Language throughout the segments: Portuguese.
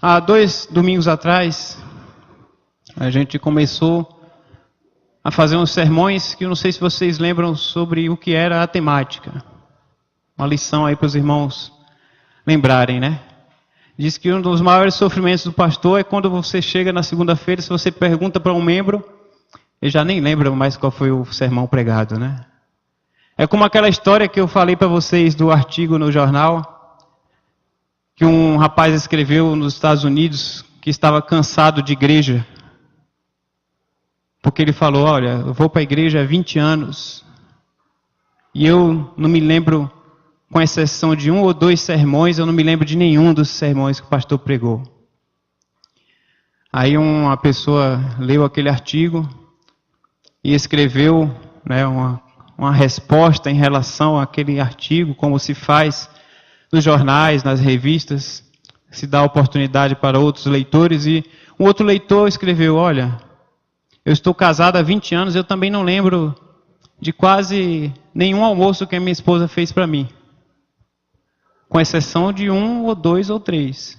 Há 2 domingos atrás, a gente começou a fazer uns sermões que eu não sei se vocês lembram sobre o que era a temática. Uma lição aí para os irmãos lembrarem, né? Diz que um dos maiores sofrimentos do pastor é quando você chega na segunda-feira, se você pergunta para um membro, ele já nem lembra mais qual foi o sermão pregado, né? É como aquela história que eu falei para vocês do artigo no jornal, que um rapaz escreveu nos Estados Unidos que estava cansado de igreja. Porque ele falou, olha, eu vou para a igreja há 20 anos e eu não me lembro, com exceção de 1 ou 2 sermões, eu não me lembro de nenhum dos sermões que o pastor pregou. Aí uma pessoa leu aquele artigo e escreveu, né, uma resposta em relação àquele artigo, como se faz nos jornais, nas revistas, se dá oportunidade para outros leitores. E um outro leitor escreveu, olha, eu estou casado há 20 anos, eu também não lembro de quase nenhum almoço que a minha esposa fez para mim. Com exceção de 1 ou 2 ou 3.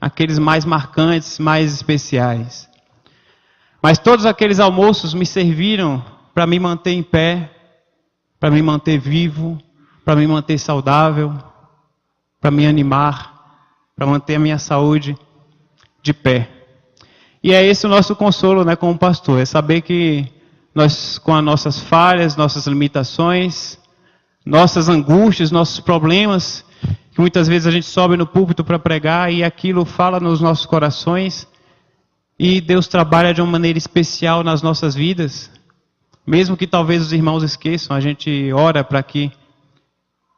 Aqueles mais marcantes, mais especiais. Mas todos aqueles almoços me serviram para me manter em pé, para me manter vivo, para me manter saudável, para me animar, para manter a minha saúde de pé. E é esse o nosso consolo, né, como pastor, é saber que nós, com as nossas falhas, nossas limitações, nossas angústias, nossos problemas, que muitas vezes a gente sobe no púlpito para pregar e aquilo fala nos nossos corações, e Deus trabalha de uma maneira especial nas nossas vidas, mesmo que talvez os irmãos esqueçam, a gente ora para que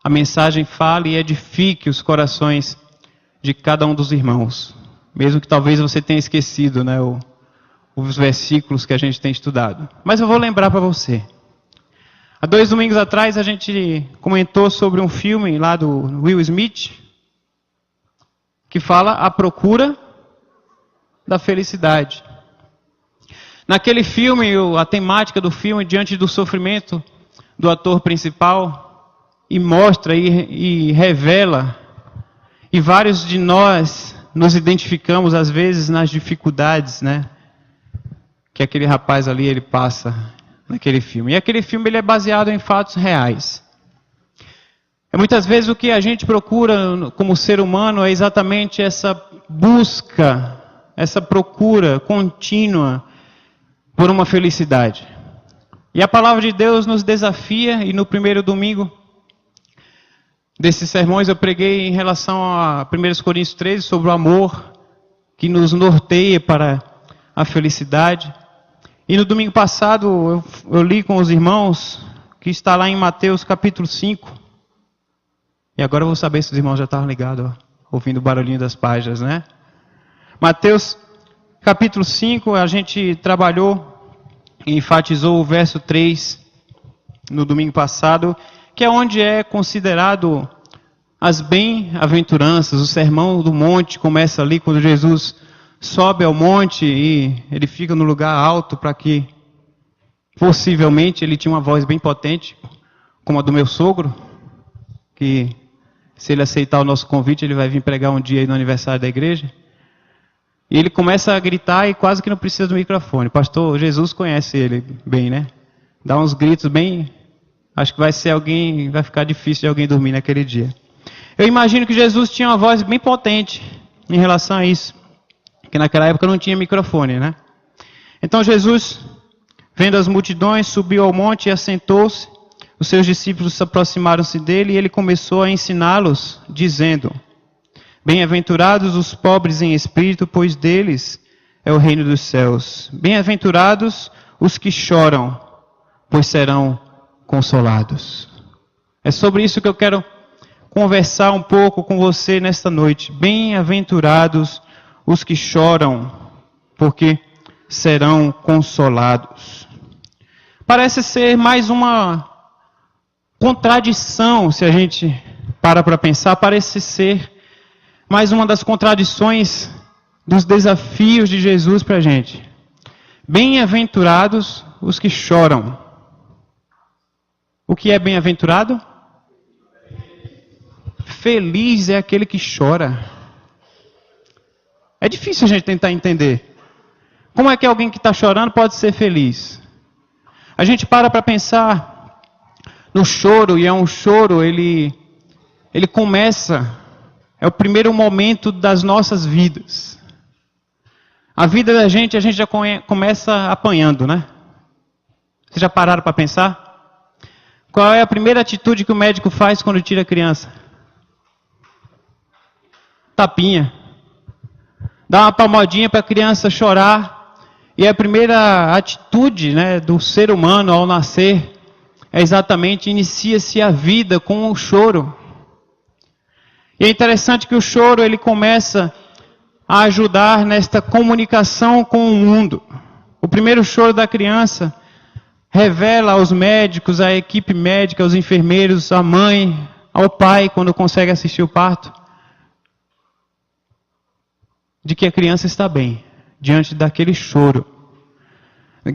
a mensagem fale e edifique os corações de cada um dos irmãos. Mesmo que talvez você tenha esquecido, né, os versículos que a gente tem estudado. Mas eu vou lembrar para você. Há 2 domingos atrás a gente comentou sobre um filme lá do Will Smith, que fala A Procura da Felicidade. Naquele filme, a temática do filme, diante do sofrimento do ator principal, e mostra e revela, e vários de nós nos identificamos às vezes nas dificuldades, né, que aquele rapaz ali ele passa naquele filme. E aquele filme ele é baseado em fatos reais. Muitas vezes o que a gente procura como ser humano é exatamente essa busca, essa procura contínua por uma felicidade. E a palavra de Deus nos desafia, e no primeiro domingo desses sermões eu preguei em relação a 1 Coríntios 13 sobre o amor que nos norteia para a felicidade. E no domingo passado eu li com os irmãos que está lá em Mateus capítulo 5. E agora eu vou saber se os irmãos já estavam ligados, ouvindo o barulhinho das páginas, né? Mateus capítulo 5, a gente trabalhou e enfatizou o verso 3 no domingo passado, que é onde é considerado as bem-aventuranças. O sermão do monte começa ali quando Jesus sobe ao monte e ele fica no lugar alto para que, possivelmente, ele tinha uma voz bem potente, como a do meu sogro, que se ele aceitar o nosso convite, ele vai vir pregar um dia aí no aniversário da igreja. E ele começa a gritar e quase que não precisa do microfone. Pastor Jesus conhece ele bem, né? Dá uns gritos bem... Acho que vai ficar difícil de alguém dormir naquele dia. Eu imagino que Jesus tinha uma voz bem potente em relação a isso. Porque naquela época não tinha microfone, né? Então Jesus, vendo as multidões, subiu ao monte e assentou-se. Os seus discípulos se aproximaram-se dele e ele começou a ensiná-los, dizendo: Bem-aventurados os pobres em espírito, pois deles é o reino dos céus. Bem-aventurados os que choram, pois serão consolados. É sobre isso que eu quero conversar um pouco com você nesta noite. Bem-aventurados os que choram, porque serão consolados. Parece ser mais uma contradição, se a gente para pensar, parece ser mais uma das contradições dos desafios de Jesus para a gente. Bem-aventurados os que choram. O que é bem-aventurado? Feliz é aquele que chora. difícil a gente tentar entender. Como é que alguém que está chorando pode ser feliz? A gente para pensar no choro, e é um choro, ele começa, é o primeiro momento das nossas vidas. A vida da gente, a gente já começa apanhando, né? Vocês já pararam para pensar? Qual é a primeira atitude que o médico faz quando tira a criança? Tapinha. Dá uma palmadinha para a criança chorar. E a primeira atitude, né, do ser humano ao nascer é exatamente inicia-se a vida com o choro. E é interessante que o choro ele começa a ajudar nesta comunicação com o mundo. O primeiro choro da criança revela aos médicos, à equipe médica, aos enfermeiros, à mãe, ao pai, quando consegue assistir o parto, de que a criança está bem, diante daquele choro,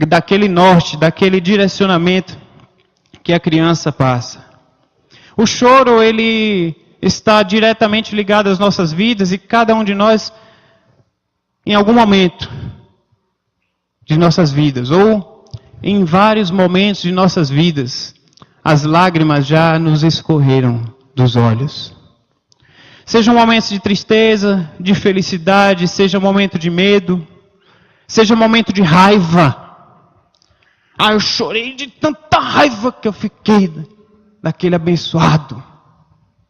daquele norte, daquele direcionamento que a criança passa. O choro, ele está diretamente ligado às nossas vidas e cada um de nós, em algum momento de nossas vidas, ou em vários momentos de nossas vidas, as lágrimas já nos escorreram dos olhos. Seja um momento de tristeza, de felicidade, seja um momento de medo, seja um momento de raiva. Eu chorei de tanta raiva que eu fiquei daquele abençoado.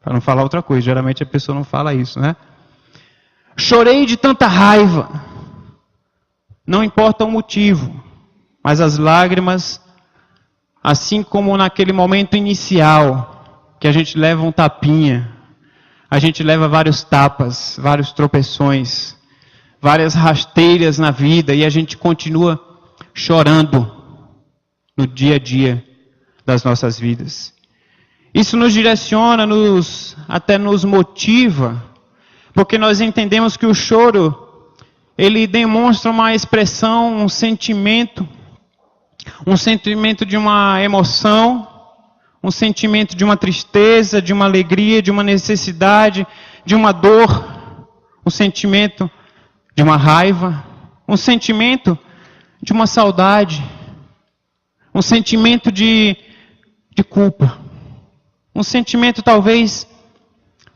Para não falar outra coisa, geralmente a pessoa não fala isso, né? Chorei de tanta raiva. Não importa o motivo, mas as lágrimas, assim como naquele momento inicial, que a gente leva um tapinha, a gente leva vários tapas, vários tropeções, várias rasteiras na vida e a gente continua chorando no dia a dia das nossas vidas. Isso nos direciona, até nos motiva, porque nós entendemos que o choro, ele demonstra uma expressão, um sentimento de uma emoção, um sentimento de uma tristeza, de uma alegria, de uma necessidade, de uma dor, um sentimento de uma raiva, um sentimento de uma saudade, um sentimento de culpa, um sentimento talvez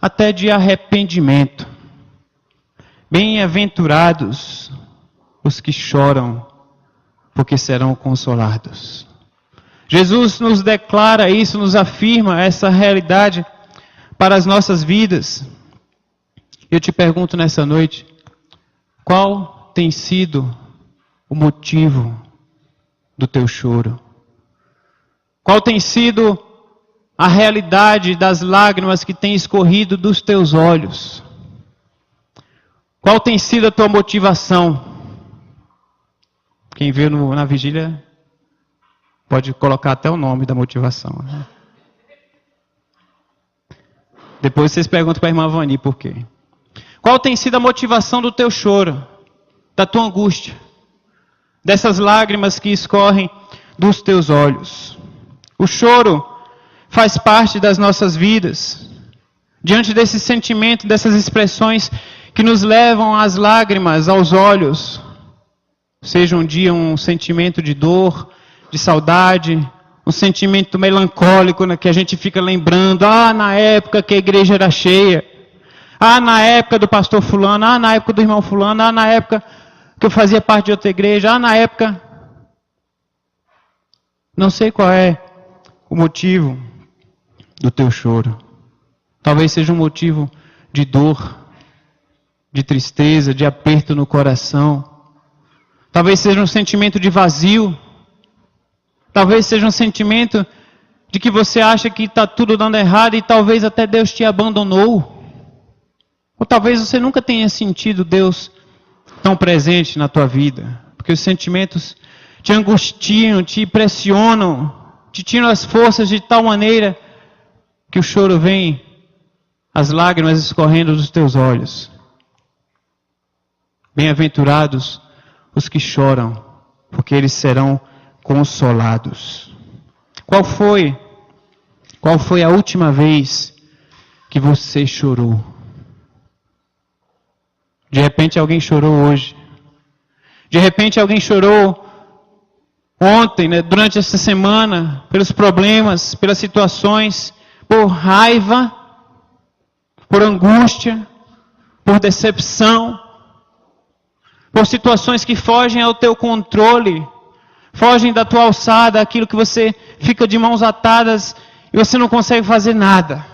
até de arrependimento. Bem-aventurados os que choram, porque serão consolados. Jesus nos declara isso, nos afirma essa realidade para as nossas vidas. Eu te pergunto nessa noite, qual tem sido o motivo do teu choro? Qual tem sido a realidade das lágrimas que têm escorrido dos teus olhos? Qual tem sido a tua motivação? Quem veio na vigília pode colocar até o nome da motivação. Né? Depois vocês perguntam para a irmã Vani por quê. Qual tem sido a motivação do teu choro, da tua angústia, dessas lágrimas que escorrem dos teus olhos? O choro faz parte das nossas vidas. Diante desse sentimento, dessas expressões que nos levam às lágrimas, aos olhos, seja um dia um sentimento de dor, de saudade, um sentimento melancólico, né, que a gente fica lembrando, na época que a igreja era cheia, na época do pastor fulano, na época do irmão fulano, na época que eu fazia parte de outra igreja, na época... Não sei qual é o motivo do teu choro. Talvez seja um motivo de dor, de tristeza, de aperto no coração. Talvez seja um sentimento de vazio. Talvez seja um sentimento de que você acha que está tudo dando errado e talvez até Deus te abandonou. Ou talvez você nunca tenha sentido Deus tão presente na tua vida. Porque os sentimentos te angustiam, te pressionam, te tiram as forças de tal maneira que o choro vem, as lágrimas escorrendo dos teus olhos. Bem-aventurados os que choram, porque eles serão consolados. Qual foi a última vez que você chorou? De repente alguém chorou hoje. De repente alguém chorou ontem, né, durante essa semana, pelos problemas, pelas situações, por raiva, por angústia, por decepção, por situações que fogem ao teu controle, fogem da tua alçada, aquilo que você fica de mãos atadas e você não consegue fazer nada.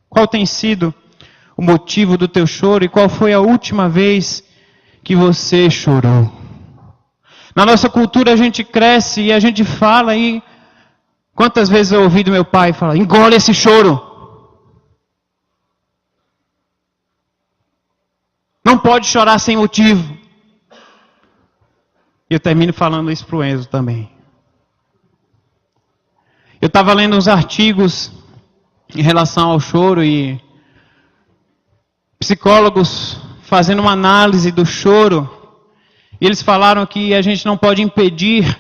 Qual tem sido o motivo do teu choro e qual foi a última vez que você chorou? Na nossa cultura a gente cresce e a gente fala aí. Quantas vezes eu ouvi do meu pai falar, engole esse choro. Não pode chorar sem motivo. E eu termino falando isso para o Enzo também. Eu estava lendo uns artigos em relação ao choro e psicólogos fazendo uma análise do choro. E eles falaram que a gente não pode impedir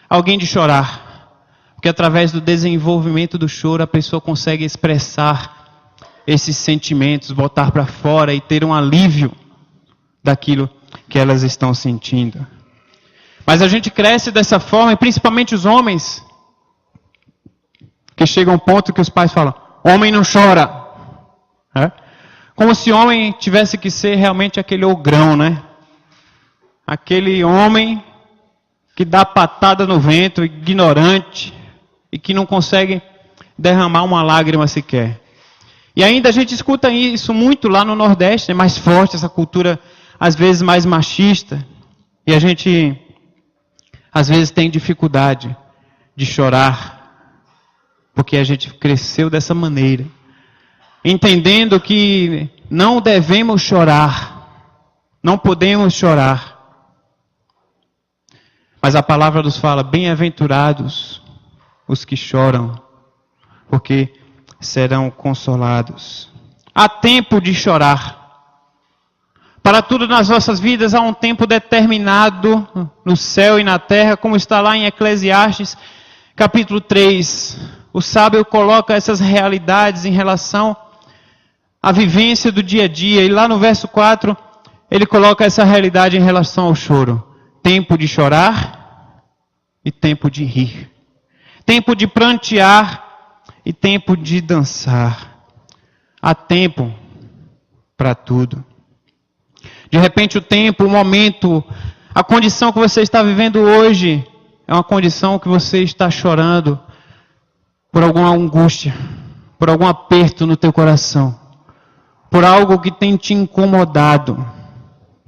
alguém de chorar. Porque através do desenvolvimento do choro a pessoa consegue expressar esses sentimentos, botar para fora e ter um alívio daquilo que elas estão sentindo. Mas a gente cresce dessa forma, e principalmente os homens, que chega um ponto que os pais falam, homem não chora. É? Como se homem tivesse que ser realmente aquele ogrão, né? Aquele homem que dá patada no vento, ignorante, e que não consegue derramar uma lágrima sequer. E ainda a gente escuta isso muito lá no Nordeste, é mais forte essa cultura, às vezes mais machista. E a gente, às vezes, tem dificuldade de chorar, porque a gente cresceu dessa maneira. Entendendo que não devemos chorar, não podemos chorar. Mas a palavra nos fala, bem-aventurados os que choram, porque serão consolados. Há tempo de chorar. Para tudo nas nossas vidas há um tempo determinado no céu e na terra, como está lá em Eclesiastes, capítulo 3. O sábio coloca essas realidades em relação à vivência do dia a dia. E lá no verso 4, ele coloca essa realidade em relação ao choro. Tempo de chorar e tempo de rir. Tempo de prantear e tempo de dançar. Há tempo para tudo. De repente o tempo, o momento, a condição que você está vivendo hoje é uma condição que você está chorando por alguma angústia, por algum aperto no teu coração, por algo que tem te incomodado.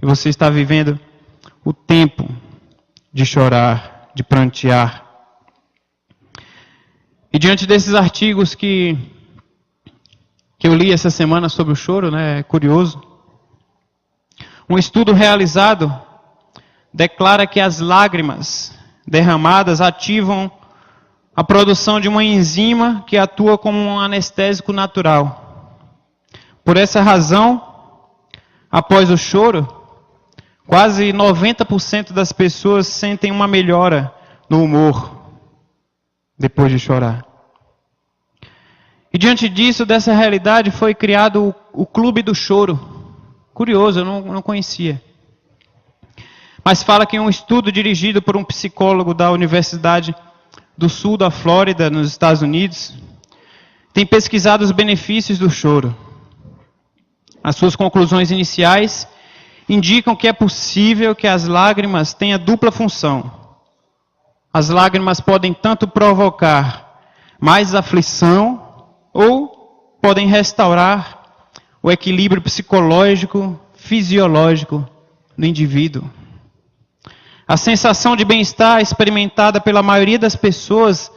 E você está vivendo o tempo de chorar, de prantear. E diante desses artigos que eu li essa semana sobre o choro, né, é curioso. Um estudo realizado declara que as lágrimas derramadas ativam a produção de uma enzima que atua como um anestésico natural. Por essa razão, após o choro, quase 90% das pessoas sentem uma melhora no humor depois de chorar. E diante disso, dessa realidade, foi criado o Clube do Choro. Curioso, eu não conhecia. Mas fala que um estudo dirigido por um psicólogo da Universidade do Sul da Flórida, nos Estados Unidos, tem pesquisado os benefícios do choro. As suas conclusões iniciais indicam que é possível que as lágrimas tenham dupla função. As lágrimas podem tanto provocar mais aflição ou podem restaurar o equilíbrio psicológico, fisiológico do indivíduo. A sensação de bem-estar experimentada pela maioria das pessoas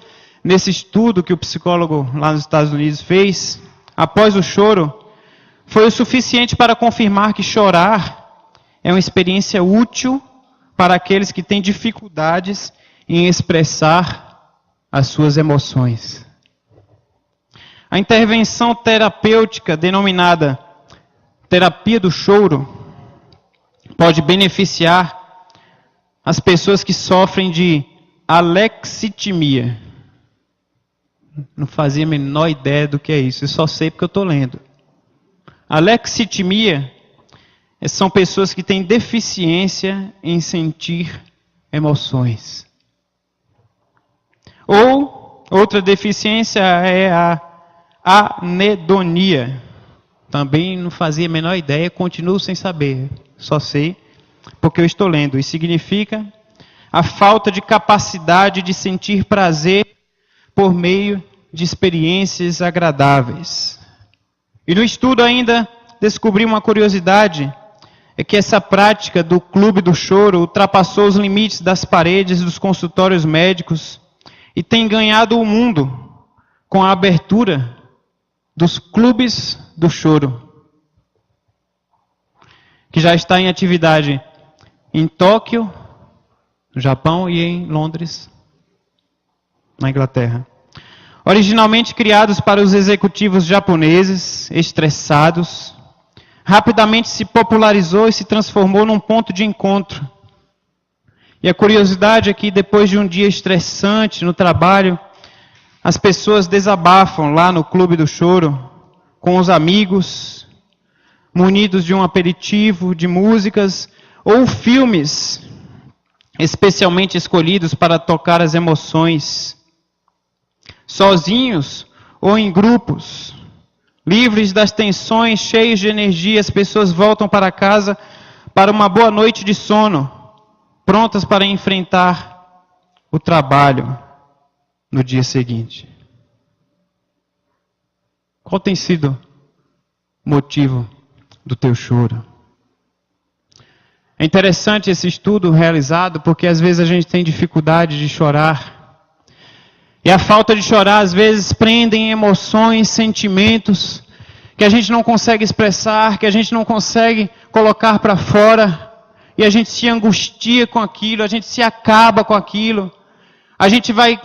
nesse estudo que o psicólogo lá nos Estados Unidos fez, após o choro, foi o suficiente para confirmar que chorar é uma experiência útil para aqueles que têm dificuldades em expressar as suas emoções. A intervenção terapêutica denominada terapia do choro pode beneficiar as pessoas que sofrem de alexitimia. Não fazia a menor ideia do que é isso, eu só sei porque eu estou lendo. Alexitimia são pessoas que têm deficiência em sentir emoções. Ou, outra deficiência é a anedonia. Também não fazia a menor ideia, continuo sem saber. Só sei porque eu estou lendo. E significa a falta de capacidade de sentir prazer por meio de experiências agradáveis. E no estudo ainda descobri uma curiosidade, é que essa prática do clube do choro ultrapassou os limites das paredes dos consultórios médicos e tem ganhado o mundo com a abertura dos clubes do choro, que já está em atividade em Tóquio, no Japão, e em Londres, na Inglaterra. Originalmente criados para os executivos japoneses, estressados, rapidamente se popularizou e se transformou num ponto de encontro. E a curiosidade é que depois de um dia estressante no trabalho, as pessoas desabafam lá no Clube do Choro, com os amigos, munidos de um aperitivo, de músicas ou filmes especialmente escolhidos para tocar as emoções. Sozinhos ou em grupos, livres das tensões, cheios de energia, as pessoas voltam para casa para uma boa noite de sono, prontas para enfrentar o trabalho no dia seguinte. Qual tem sido o motivo do teu choro? É interessante esse estudo realizado porque às vezes a gente tem dificuldade de chorar. E a falta de chorar às vezes prendem emoções, sentimentos que a gente não consegue expressar, que a gente não consegue colocar para fora. E a gente se angustia com aquilo, a gente se acaba com aquilo. A gente vai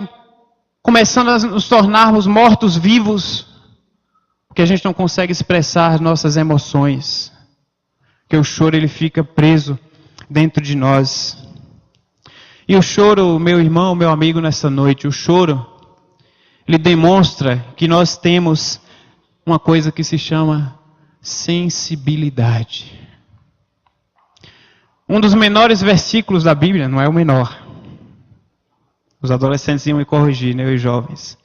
começando a nos tornarmos mortos-vivos, porque a gente não consegue expressar nossas emoções. Porque o choro ele fica preso dentro de nós. E o choro, meu irmão, meu amigo, nessa noite, o choro, ele demonstra que nós temos uma coisa que se chama sensibilidade. Um dos menores versículos da Bíblia, não é o menor. Os adolescentes iam me corrigir, né, os jovens.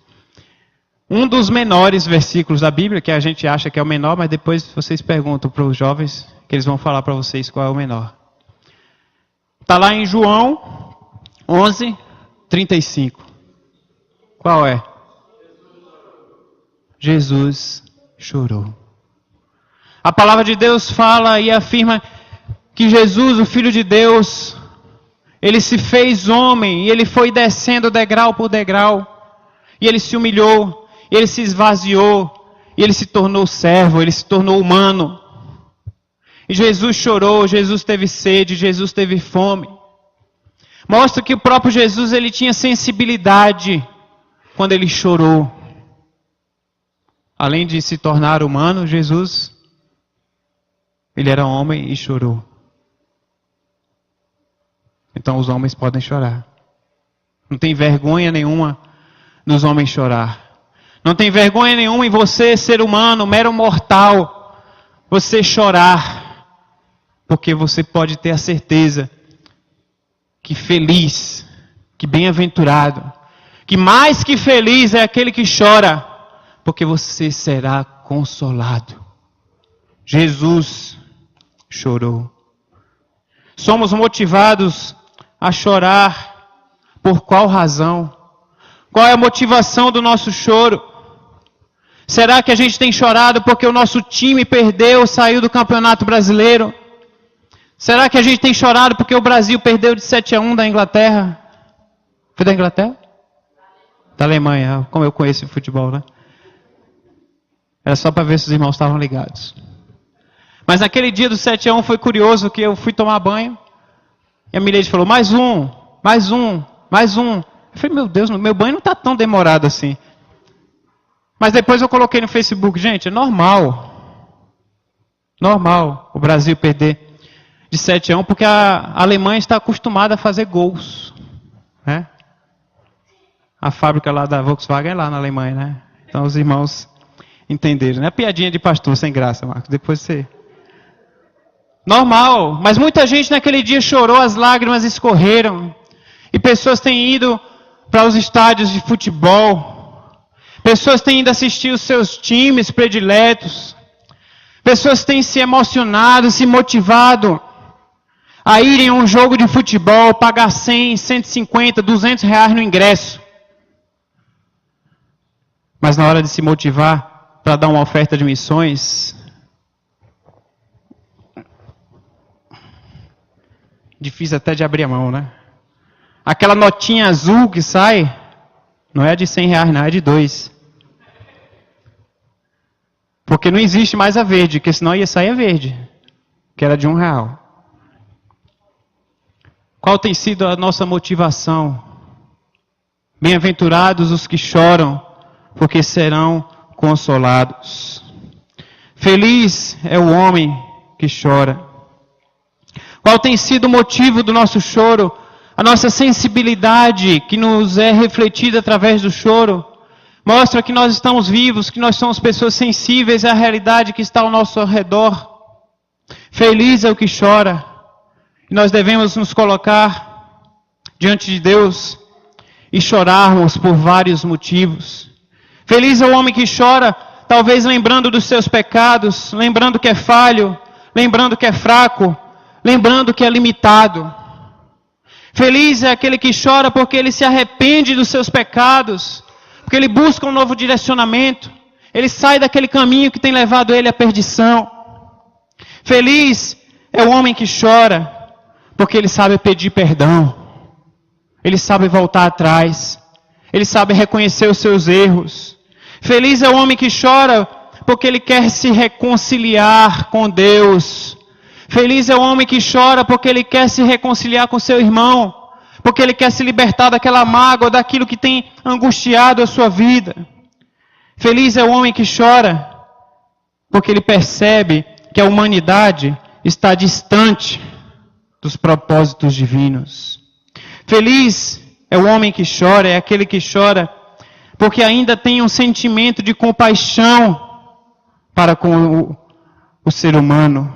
Um dos menores versículos da Bíblia, que a gente acha que é o menor, mas depois vocês perguntam para os jovens, que eles vão falar para vocês qual é o menor. Está lá em João 11:35. Qual é? Jesus chorou. A palavra de Deus fala e afirma que Jesus, o Filho de Deus, ele se fez homem e ele foi descendo degrau por degrau. E ele se humilhou, e ele se esvaziou, e ele se tornou servo, ele se tornou humano. E Jesus chorou, Jesus teve sede, Jesus teve fome. Mostra que o próprio Jesus ele tinha sensibilidade quando ele chorou. Além de se tornar humano, Jesus, ele era homem e chorou. Então os homens podem chorar. Não tem vergonha nenhuma nos homens chorar. Não tem vergonha nenhuma em você, ser humano, mero mortal, você chorar. Porque você pode ter a certeza que feliz, que bem-aventurado, que mais que feliz é aquele que chora, porque você será consolado. Jesus chorou. Somos motivados a chorar por qual razão? Qual é a motivação do nosso choro? Será que a gente tem chorado porque o nosso time perdeu, saiu do Campeonato Brasileiro? Será que a gente tem chorado porque o Brasil perdeu de 7-1 da Inglaterra? Foi da Inglaterra? Da Alemanha, como eu conheço o futebol, né? Era só para ver se os irmãos estavam ligados. Mas naquele dia do 7-1 foi curioso que eu fui tomar banho e a Milady falou, mais um. Eu falei, meu Deus, meu banho não está tão demorado assim. Mas depois eu coloquei no Facebook, gente, é normal o Brasil perder de 7-1, porque a Alemanha está acostumada a fazer gols. Né? A fábrica lá da Volkswagen é lá na Alemanha, né? Então os irmãos entenderam. Não é piadinha de pastor sem graça, Marcos. Depois você... Normal. Mas muita gente naquele dia chorou, as lágrimas escorreram. E pessoas têm ido para os estádios de futebol. Pessoas têm ido assistir os seus times prediletos. Pessoas têm se emocionado, se motivado a irem a um jogo de futebol, pagar 100, 150, 200 reais no ingresso. Mas na hora de se motivar para dar uma oferta de missões, difícil até de abrir a mão, né? Aquela notinha azul que sai, não é de 100 reais, não, é de 2. Porque não existe mais a verde, porque senão ia sair a verde, que era de R$1. Qual tem sido a nossa motivação? Bem-aventurados os que choram, porque serão consolados. Feliz é o homem que chora. Qual tem sido o motivo do nosso choro? A nossa sensibilidade que nos é refletida através do choro mostra que nós estamos vivos, que nós somos pessoas sensíveis à realidade que está ao nosso redor. Feliz é o que chora. E nós devemos nos colocar diante de Deus e chorarmos por vários motivos. Feliz é o homem que chora, talvez lembrando dos seus pecados, lembrando que é falho, lembrando que é fraco, lembrando que é limitado. Feliz é aquele que chora porque ele se arrepende dos seus pecados, porque ele busca um novo direcionamento, ele sai daquele caminho que tem levado ele à perdição. Feliz é o homem que chora porque ele sabe pedir perdão, ele sabe voltar atrás, ele sabe reconhecer os seus erros. Feliz é o homem que chora porque ele quer se reconciliar com Deus. Feliz é o homem que chora porque ele quer se reconciliar com seu irmão, porque ele quer se libertar daquela mágoa, daquilo que tem angustiado a sua vida. Feliz é o homem que chora porque ele percebe que a humanidade está distante dos propósitos divinos. Feliz é o homem que chora, é aquele que chora porque ainda tem um sentimento de compaixão para com o ser humano.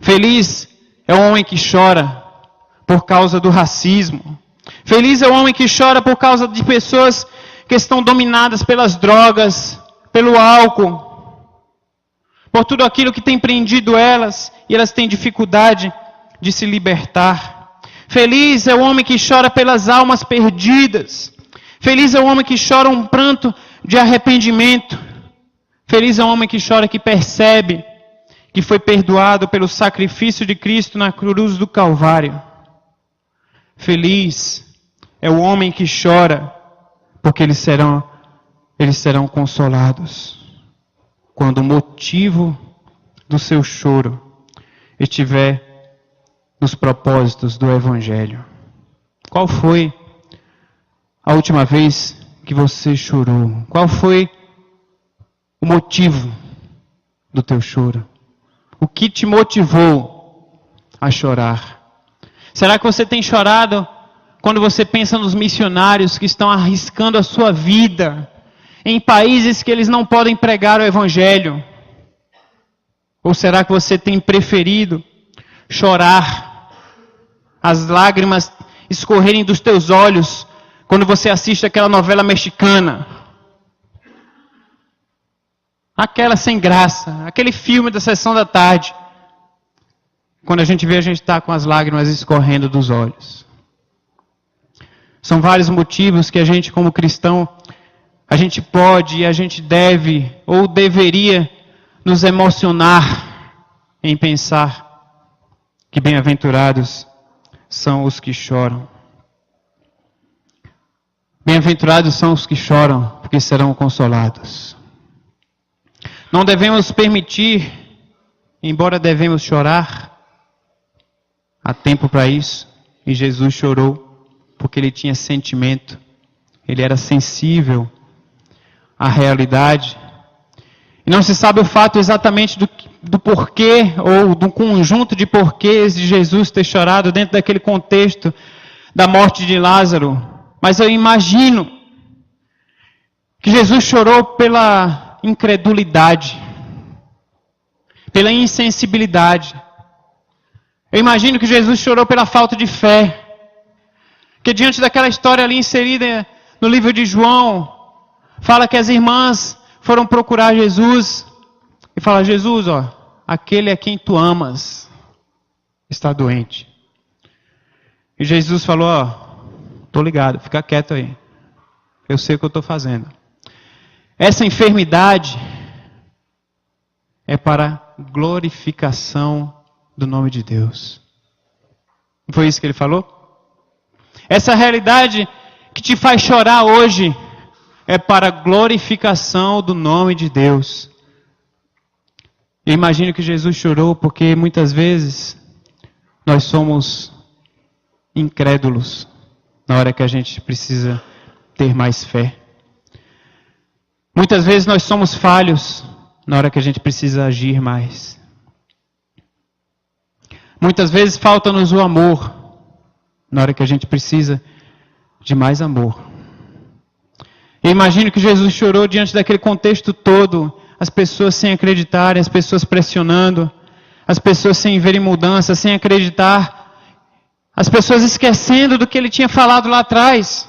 Feliz é o homem que chora por causa do racismo. Feliz é o homem que chora por causa de pessoas que estão dominadas pelas drogas, pelo álcool, por tudo aquilo que tem prendido elas, e elas têm dificuldade de se libertar. Feliz é o homem que chora pelas almas perdidas. Feliz é o homem que chora um pranto de arrependimento. Feliz é o homem que chora, que percebe que foi perdoado pelo sacrifício de Cristo na cruz do Calvário. Feliz é o homem que chora, porque eles serão consolados. Quando o motivo do seu choro estiver nos propósitos do Evangelho. Qual foi a última vez que você chorou? Qual foi o motivo do teu choro? O que te motivou a chorar? Será que você tem chorado quando você pensa nos missionários que estão arriscando a sua vida em países que eles não podem pregar o Evangelho? Ou será que você tem preferido chorar, as lágrimas escorrerem dos teus olhos quando você assiste aquela novela mexicana? Aquela sem graça, aquele filme da sessão da tarde. Quando a gente vê, a gente está com as lágrimas escorrendo dos olhos. São vários motivos que a gente, como cristão, a gente pode e a gente deve ou deveria nos emocionar em pensar que bem-aventurados são os que choram. Bem-aventurados são os que choram, porque serão consolados. Não devemos permitir, embora devemos chorar, há tempo para isso, e Jesus chorou, porque ele tinha sentimento, ele era sensível à realidade. E não se sabe o fato exatamente do porquê, ou do conjunto de porquês de Jesus ter chorado dentro daquele contexto da morte de Lázaro. Mas eu imagino que Jesus chorou pela incredulidade, pela insensibilidade Eu imagino que Jesus chorou pela falta de fé. Que diante daquela história ali inserida no livro de João, fala que as irmãs foram procurar Jesus e falaram: Jesus, aquele a quem tu amas está doente. E Jesus falou: estou ligado, fica quieto aí. Eu sei o que eu estou fazendo. Essa enfermidade é para glorificação do nome de Deus. Não foi isso que ele falou? Essa realidade que te faz chorar hoje é para glorificação do nome de Deus. Eu imagino que Jesus chorou porque muitas vezes nós somos incrédulos na hora que a gente precisa ter mais fé. Muitas vezes nós somos falhos na hora que a gente precisa agir mais. Muitas vezes falta-nos o amor na hora que a gente precisa de mais amor. Eu imagino que Jesus chorou diante daquele contexto todo, as pessoas sem acreditarem, as pessoas pressionando, as pessoas sem verem mudança, sem acreditar, as pessoas esquecendo do que ele tinha falado lá atrás.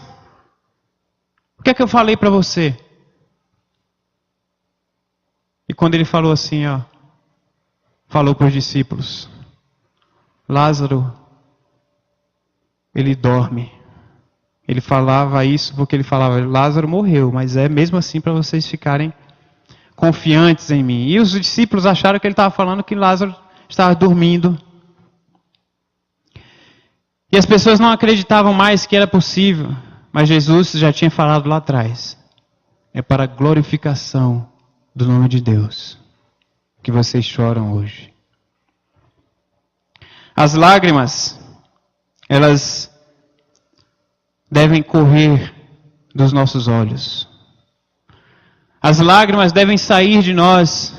O que é que eu falei para você? E quando ele falou assim, falou para os discípulos: Lázaro, ele dorme. Ele falava isso porque ele falava: Lázaro morreu, mas é mesmo assim para vocês ficarem confiantes em mim. E os discípulos acharam que ele estava falando que Lázaro estava dormindo. E as pessoas não acreditavam mais que era possível, mas Jesus já tinha falado lá atrás: é para a glorificação do nome de Deus que vocês choram hoje. As lágrimas, elas devem correr dos nossos olhos. As lágrimas devem sair de nós,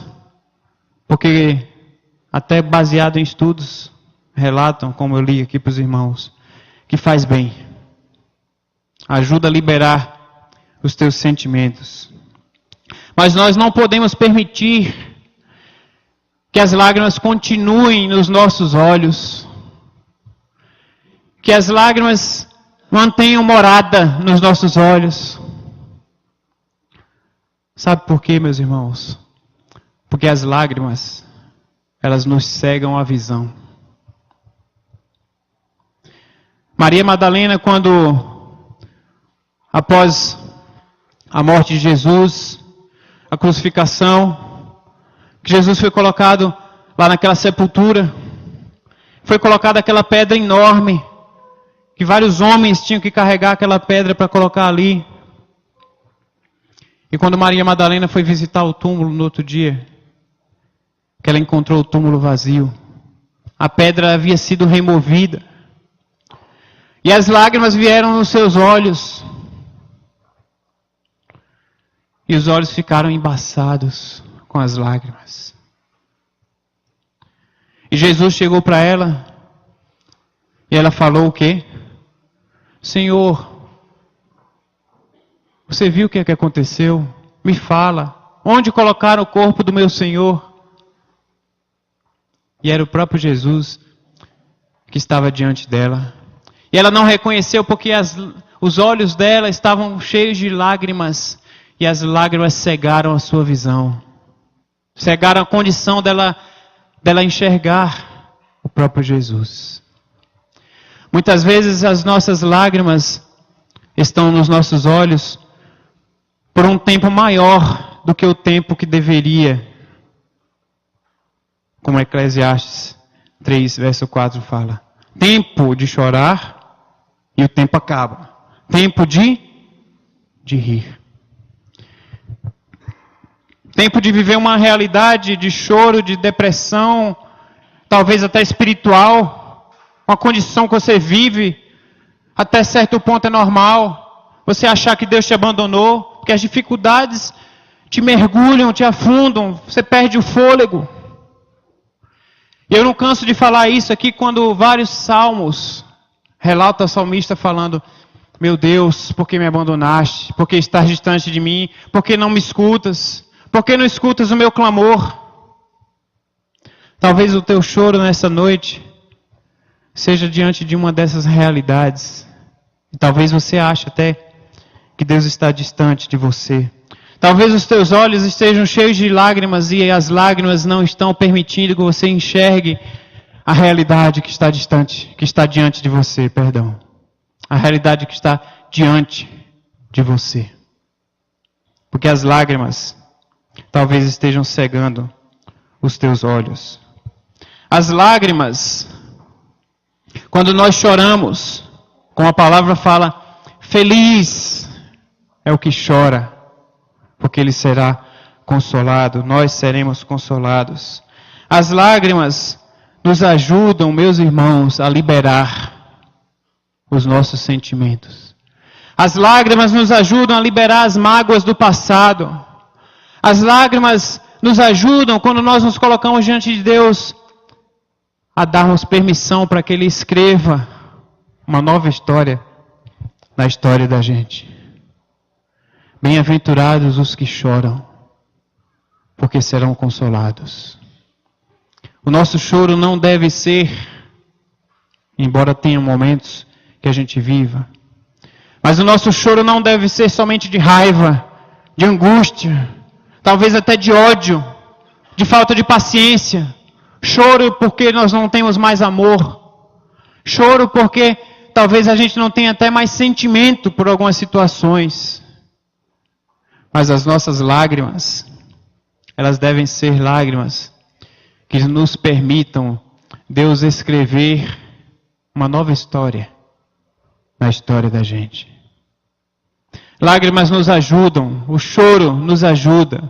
porque até baseado em estudos relatam, como eu li aqui para os irmãos, que faz bem. Ajuda a liberar os teus sentimentos. Mas nós não podemos permitir que as lágrimas continuem nos nossos olhos. Que as lágrimas mantenham morada nos nossos olhos. Sabe por quê, meus irmãos? Porque as lágrimas, elas nos cegam a visão. Maria Madalena, quando, após a morte de Jesus, a crucificação, que Jesus foi colocado lá naquela sepultura, foi colocada aquela pedra enorme, que vários homens tinham que carregar aquela pedra para colocar ali. E quando Maria Madalena foi visitar o túmulo no outro dia, que ela encontrou o túmulo vazio, a pedra havia sido removida, e as lágrimas vieram nos seus olhos, e os olhos ficaram embaçados com as lágrimas. E Jesus chegou para ela, e ela falou o quê? Senhor, você viu o que aconteceu? Me fala, onde colocaram o corpo do meu Senhor? E era o próprio Jesus que estava diante dela. E ela não reconheceu porque os olhos dela estavam cheios de lágrimas, e as lágrimas cegaram a sua visão. Cegaram a condição dela enxergar o próprio Jesus. Muitas vezes as nossas lágrimas estão nos nossos olhos por um tempo maior do que o tempo que deveria. Como Eclesiastes 3, verso 4 fala. Tempo de chorar e o tempo acaba. Tempo de rir. Tempo de viver uma realidade de choro, de depressão, talvez até espiritual. Uma condição que você vive, até certo ponto é normal. Você achar que Deus te abandonou, porque as dificuldades te mergulham, te afundam, você perde o fôlego. E eu não canso de falar isso aqui quando vários salmos relatam o salmista falando: meu Deus, por que me abandonaste? Por que estás distante de mim? Por que não me escutas? Por que não escutas o meu clamor? Talvez o teu choro nessa noite seja diante de uma dessas realidades, e talvez você ache até que Deus está distante de você. Talvez os teus olhos estejam cheios de lágrimas e as lágrimas não estão permitindo que você enxergue a realidade que está distante, que está diante de você, perdão. A realidade que está diante de você. Porque as lágrimas talvez estejam cegando os teus olhos. As lágrimas, quando nós choramos, como a palavra fala, feliz é o que chora, porque ele será consolado, nós seremos consolados. As lágrimas nos ajudam, meus irmãos, a liberar os nossos sentimentos. As lágrimas nos ajudam a liberar as mágoas do passado. As lágrimas nos ajudam, quando nós nos colocamos diante de Deus, a darmos permissão para que Ele escreva uma nova história na história da gente. Bem-aventurados os que choram, porque serão consolados. O nosso choro não deve ser, embora tenha momentos que a gente viva, mas o nosso choro não deve ser somente de raiva, de angústia, talvez até de ódio, de falta de paciência. Choro porque nós não temos mais amor. Choro porque talvez a gente não tenha até mais sentimento por algumas situações. Mas as nossas lágrimas, elas devem ser lágrimas que nos permitam Deus escrever uma nova história na história da gente. Lágrimas nos ajudam, o choro nos ajuda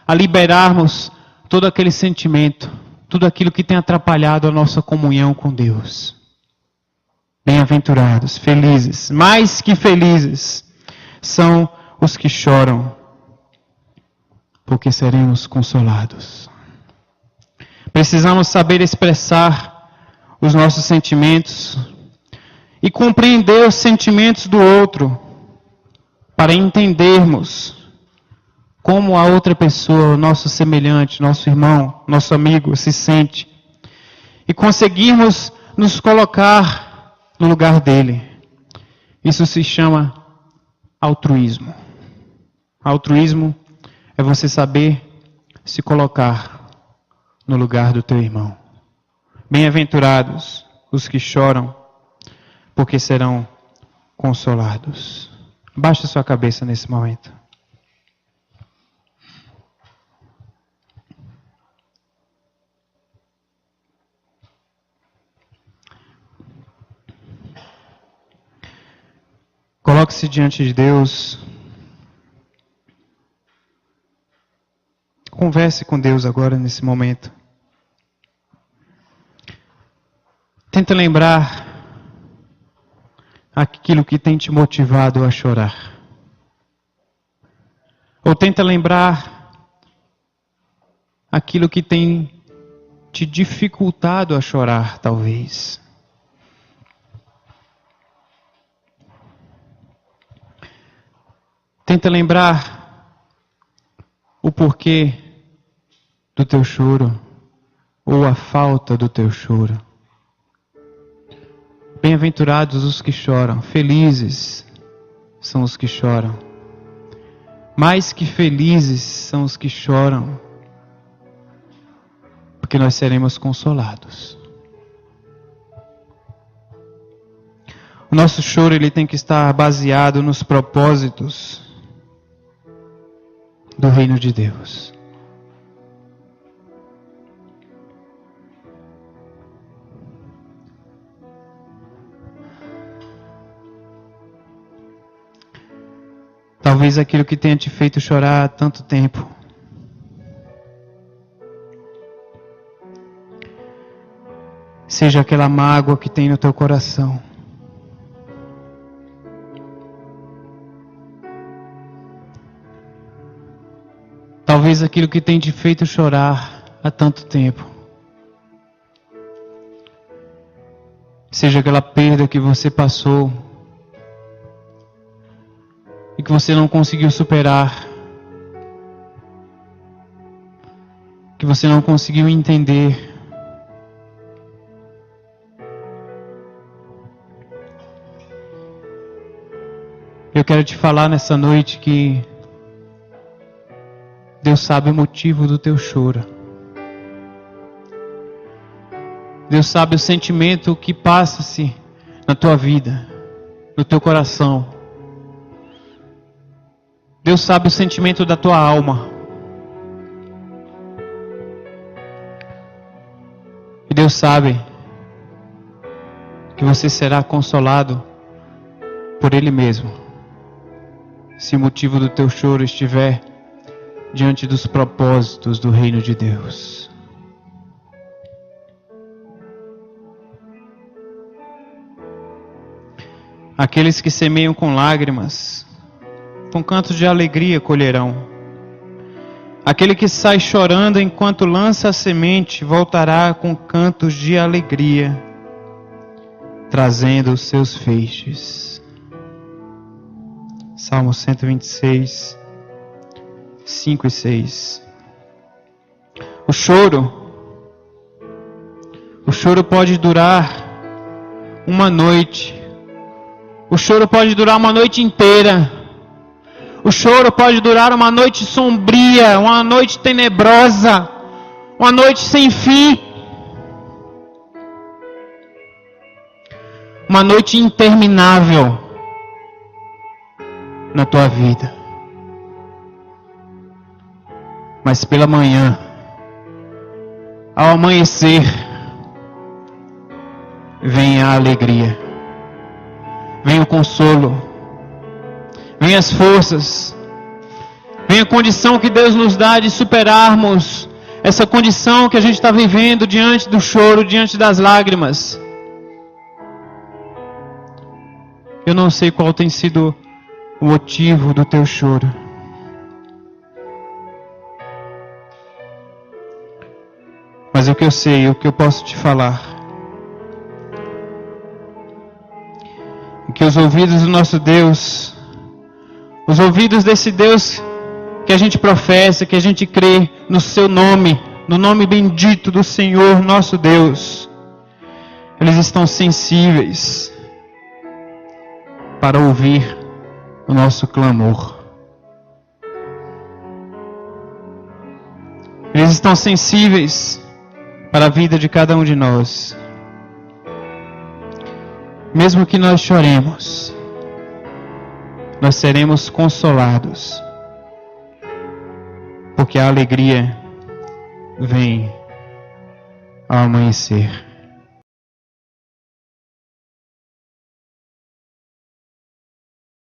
a liberarmos todo aquele sentimento, tudo aquilo que tem atrapalhado a nossa comunhão com Deus. Bem-aventurados, felizes, mais que felizes, são os que choram, porque seremos consolados. Precisamos saber expressar os nossos sentimentos e compreender os sentimentos do outro, para entendermos como a outra pessoa, o nosso semelhante, nosso irmão, nosso amigo se sente, e conseguirmos nos colocar no lugar dele. Isso se chama altruísmo. Altruísmo é você saber se colocar no lugar do teu irmão. Bem-aventurados os que choram, porque serão consolados. Baixe sua cabeça nesse momento. Coloque-se diante de Deus. Converse com Deus agora nesse momento. Tenta lembrar aquilo que tem te motivado a chorar. Ou tenta lembrar aquilo que tem te dificultado a chorar, talvez. Tenta lembrar o porquê do teu choro, ou a falta do teu choro. Bem-aventurados os que choram, felizes são os que choram. Mais que felizes são os que choram, porque nós seremos consolados. O nosso choro ele tem que estar baseado nos propósitos do reino de Deus. Talvez aquilo que tenha te feito chorar há tanto tempo seja aquela mágoa que tem no teu coração. Talvez aquilo que tem te feito chorar há tanto tempo seja aquela perda que você passou e que você não conseguiu superar, que você não conseguiu entender. Eu quero te falar nessa noite que Deus sabe o motivo do teu choro. Deus sabe o sentimento que passa-se na tua vida, no teu coração. Deus sabe o sentimento da tua alma. E Deus sabe que você será consolado por Ele mesmo, se o motivo do teu choro estiver diante dos propósitos do reino de Deus. Aqueles que semeiam com lágrimas, com cantos de alegria colherão. Aquele que sai chorando enquanto lança a semente, voltará com cantos de alegria, trazendo os seus feixes. Salmo 126, 5 e 6. O choro pode durar uma noite. O choro pode durar uma noite inteira. O choro pode durar uma noite sombria, uma noite tenebrosa, uma noite sem fim. Uma noite interminável na tua vida. Mas pela manhã, ao amanhecer, vem a alegria, vem o consolo, vem as forças, vem a condição que Deus nos dá de superarmos essa condição que a gente está vivendo diante do choro, diante das lágrimas. Eu não sei qual tem sido o motivo do teu choro. Mas o que eu sei, o que eu posso te falar, é que os ouvidos do nosso Deus, os ouvidos desse Deus que a gente professa, que a gente crê no seu nome, no nome bendito do Senhor nosso Deus, eles estão sensíveis para ouvir o nosso clamor. Eles estão sensíveis para a vida de cada um de nós. Mesmo que nós choremos, nós seremos consolados, porque a alegria vem ao amanhecer.